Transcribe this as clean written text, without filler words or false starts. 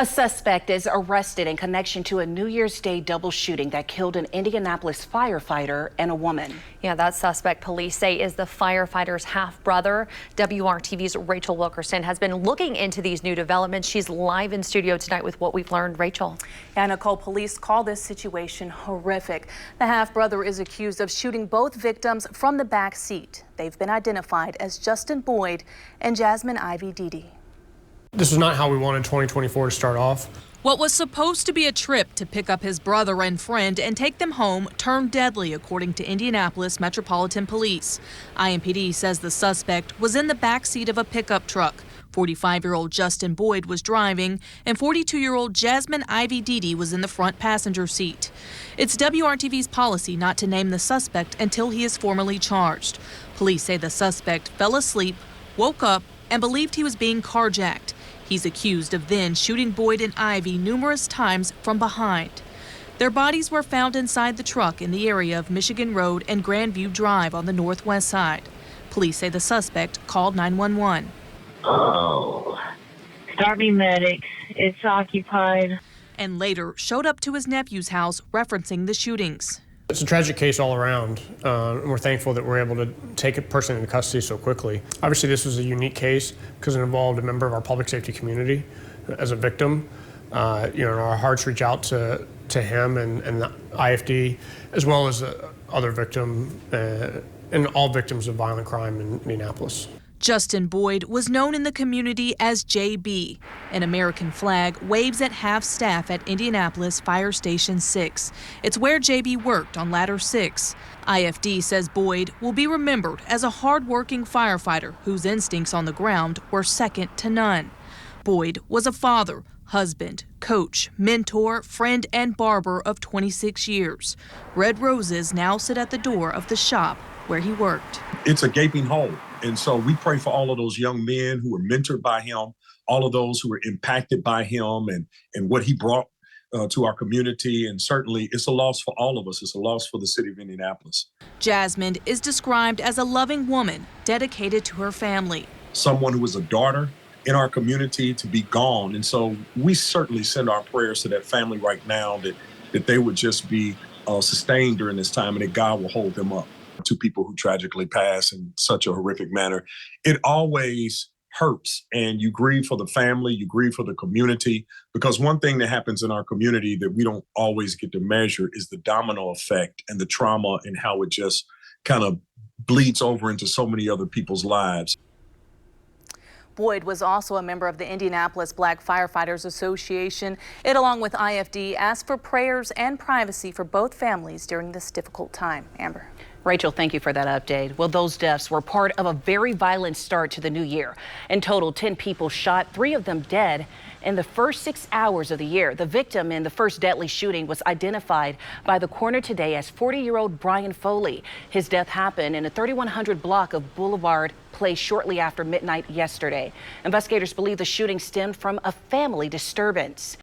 A suspect is arrested in connection to a New Year's Day double shooting that killed an Indianapolis firefighter and a woman. Yeah, that suspect, police say, is the firefighter's half-brother. WRTV's Rachel Wilkerson has been looking into these new developments. She's live in studio tonight with what we've learned. Rachel. And Nicole, police call this situation horrific. The half-brother is accused of shooting both victims from the back seat. They've been identified as Justin Boyd and Jasmine Ivy-Dede. This is not how we wanted 2024 to start off. What was supposed to be a trip to pick up his brother and friend and take them home turned deadly, according to Indianapolis Metropolitan Police. IMPD says the suspect was in the back seat of a pickup truck. 45-year-old Justin Boyd was driving, and 42-year-old Jasmine Ivy-Dede was in the front passenger seat. It's WRTV's policy not to name the suspect until he is formally charged. Police say the suspect fell asleep, woke up, and believed he was being carjacked. He's accused of then shooting Boyd and Ivy numerous times from behind. Their bodies were found inside the truck in the area of Michigan Road and Grandview Drive on the northwest side. Police say the suspect called 911. Oh, start me medics. It's occupied. And later showed up to his nephew's house referencing the shootings. It's a tragic case all around, and we're thankful that we're able to take a person into custody so quickly. Obviously, this was a unique case because it involved a member of our public safety community as a victim. Our hearts reach out to him and the IFD, as well as the other victim and all victims of violent crime in Indianapolis. Justin Boyd was known in the community as JB. An American flag waves at half-staff at Indianapolis Fire Station 6. It's where JB worked on Ladder 6. IFD says Boyd will be remembered as a hard-working firefighter whose instincts on the ground were second to none. Boyd was a father, husband, coach, mentor, friend, and barber of 26 years. Red roses now sit at the door of the shop where he worked. It's a gaping hole. And so we pray for all of those young men who were mentored by him, all of those who were impacted by him and what he brought to our community. And certainly it's a loss for all of us. It's a loss for the city of Indianapolis. Jasmine is described as a loving woman dedicated to her family. Someone who was a daughter in our community to be gone. And so we certainly send our prayers to that family right now that they would just be sustained during this time and that God will hold them up. Two people who tragically passed in such a horrific manner. It always hurts, and you grieve for the family, you grieve for the community, because one thing that happens in our community that we don't always get to measure is the domino effect and the trauma and how it just kind of bleeds over into so many other people's lives. Boyd was also a member of the Indianapolis Black Firefighters Association. It, along with IFD, asked for prayers and privacy for both families during this difficult time. Amber. Rachel, thank you for that update. Well, those deaths were part of a very violent start to the new year. In total, 10 people shot, 3 of them dead in the first 6 hours of the year. The victim in the first deadly shooting was identified by the coroner today as 40-year-old Brian Foley. His death happened in a 3100 block of Boulevard Place shortly after midnight yesterday. Investigators believe the shooting stemmed from a family disturbance.